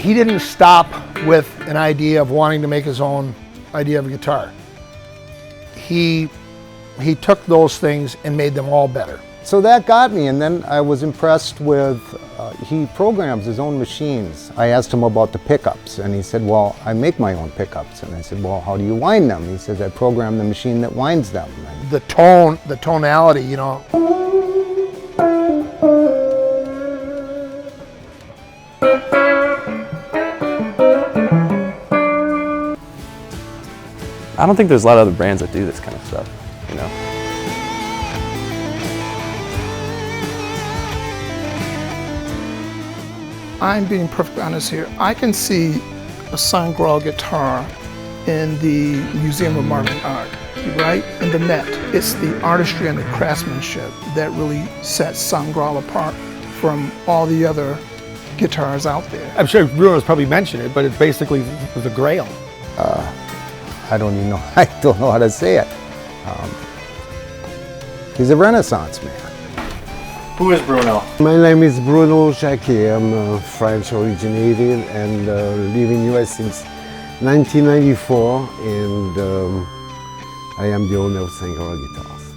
he didn't stop with an idea of wanting to make his own idea of a guitar. He took those things and made them all better. So that got me, and then I was impressed with, he programs his own machines. I asked him about the pickups, and he said, well, I make my own pickups. And I said, well, how do you wind them? He says, I program the machine that winds them. And the tone, the tonality, you know. I don't think there's a lot of other brands that do this kind of stuff, you know. I'm being perfectly honest here. I can see a SANGRAAL guitar in the Museum of Modern Art, right? In the Met. It's the artistry and the craftsmanship that really sets SANGRAAL apart from all the other guitars out there. I'm sure Bruno's probably mentioned it, but it's basically the Grail. I don't even know, I don't know how to say it. He's a Renaissance man. Who is Bruno? My name is Bruno Jacquet. I'm French originated and live in US since 1994, and I am the owner of SANGRAAL Guitars.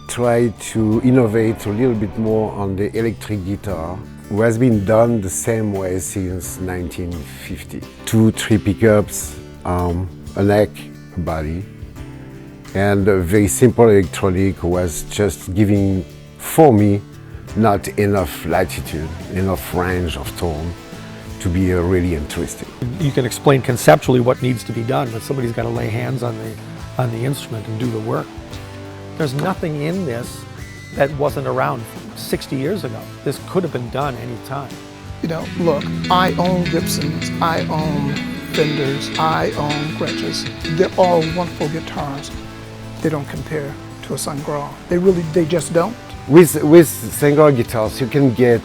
Try to innovate a little bit more on the electric guitar, who has been done the same way since 1950. 2-3 pickups, a neck, a body, and a very simple electronic was just giving, for me, not enough latitude, enough range of tone to be really interesting. You can explain conceptually what needs to be done, but somebody's got to lay hands on the instrument and do the work. There's nothing in this that wasn't around 60 years ago. This could have been done any time. You know, look, I own Gibsons, I own Fenders, I own Gretches. They're all wonderful guitars. They don't compare to a SANGRAAL. They just don't. With SANGRAAL guitars, you can get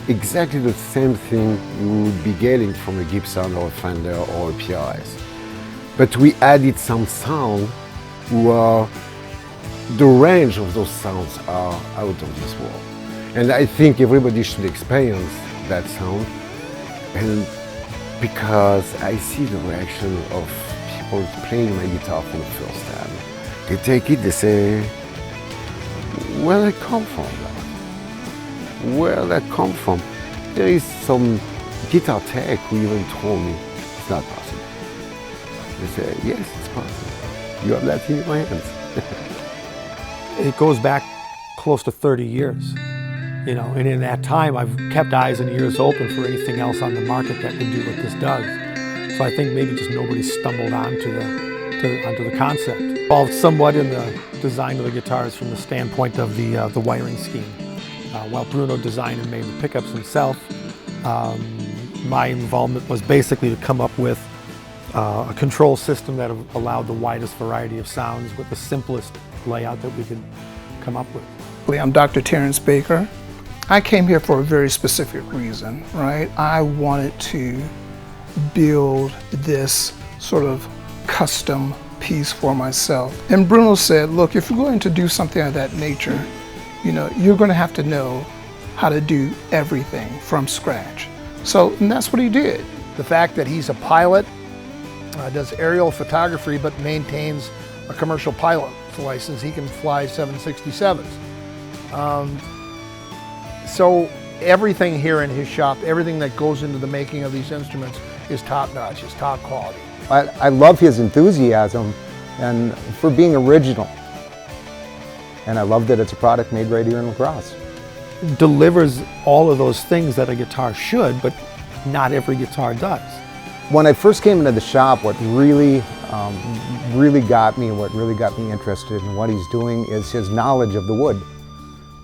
exactly the same thing you would be getting from a Gibson or a Fender or a PRS. But we added some sound where the range of those sounds are out of this world. And I think everybody should experience that sound. And because I see the reaction of people playing my guitar for the first time. They take it, they say, where did it come from? Where did that come from? There is some guitar tech who even told me it's not possible. They say, yes, it's possible. You have that in your hands. It goes back close to 30 years. You know, and in that time, I've kept eyes and ears open for anything else on the market that would do what this does. So I think maybe just nobody stumbled onto the concept. Involved somewhat in the design of the guitars from the standpoint of the wiring scheme. While Bruno designed and made the pickups himself, my involvement was basically to come up with a control system that allowed the widest variety of sounds with the simplest layout that we could come up with. I'm Dr. Terrence Baker. I came here for a very specific reason, right? I wanted to build this sort of custom piece for myself. And Bruno said, look, if you're going to do something of that nature, you know, you're going to have to know how to do everything from scratch. So, and that's what he did. The fact that he's a pilot, does aerial photography, but maintains a commercial pilot's license. He can fly 767s. So everything here in his shop, everything that goes into the making of these instruments is top-notch, is top quality. I love his enthusiasm and for being original. And I love that it's a product made right here in La Crosse. Delivers all of those things that a guitar should, but not every guitar does. When I first came into the shop, what really got me interested in what he's doing is his knowledge of the wood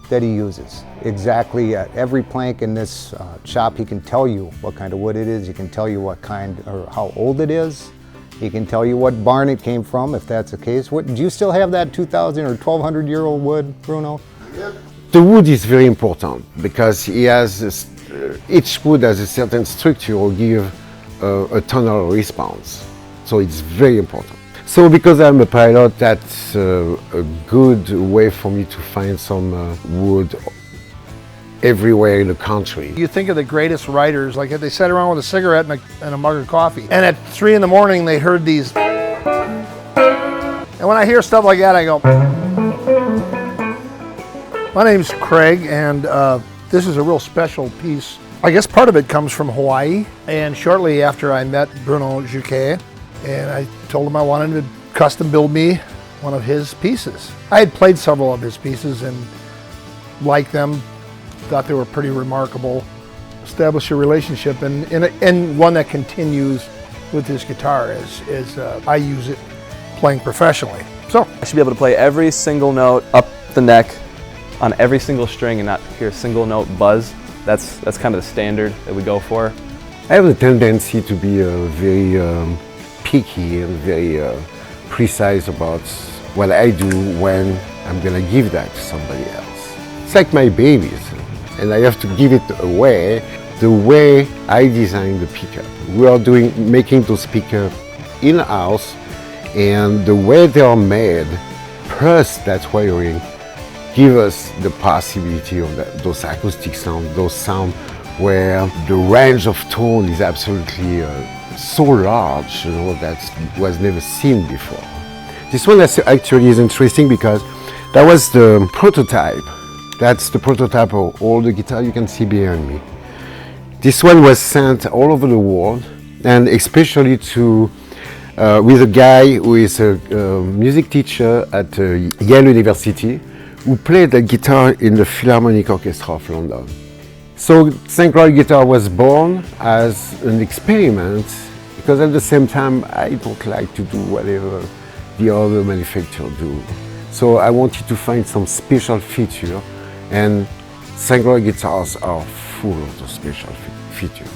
that he uses. Exactly at every plank in this shop, he can tell you what kind of wood it is, he can tell you what kind or how old it is, he can tell you what barn it came from, if that's the case. Do you still have that 2,000 or 1,200-year-old wood, Bruno? The wood is very important because he has each wood has a certain structure or give a tonal response. So it's very important. So because I'm a pilot, that's a good way for me to find some wood everywhere in the country. You think of the greatest writers, like they sat around with a cigarette and a mug of coffee. And at 3 in the morning, they heard these. And when I hear stuff like that, I go. My name's Craig, and this is a real special piece. I guess part of it comes from Hawaii. And shortly after I met Bruno Juquet, and I told him I wanted to custom build me one of his pieces. I had played several of his pieces and liked them, thought they were pretty remarkable. Establish a relationship and one that continues with this guitar as I use it playing professionally. So I should be able to play every single note up the neck on every single string and not hear a single note buzz. That's kind of the standard that we go for. I have a tendency to be very picky and very precise about what I do when I'm gonna give that to somebody else. It's like my babies, and I have to give it away the way I design the pickup. We are making those pickups in-house, and the way they are made, plus that wiring, give us the possibility of those acoustic sounds, those sounds where the range of tone is absolutely so large, you know, that was never seen before. This one actually is interesting because that was the prototype. That's the prototype of all the guitar you can see behind me. This one was sent all over the world, and especially to with a guy who is a music teacher at Yale University, who played the guitar in the Philharmonic Orchestra of London. So SANGRAAL guitar was born as an experiment, because at the same time I don't like to do whatever the other manufacturers do. So I wanted to find some special feature, and SANGRAAL guitars are full of those special features.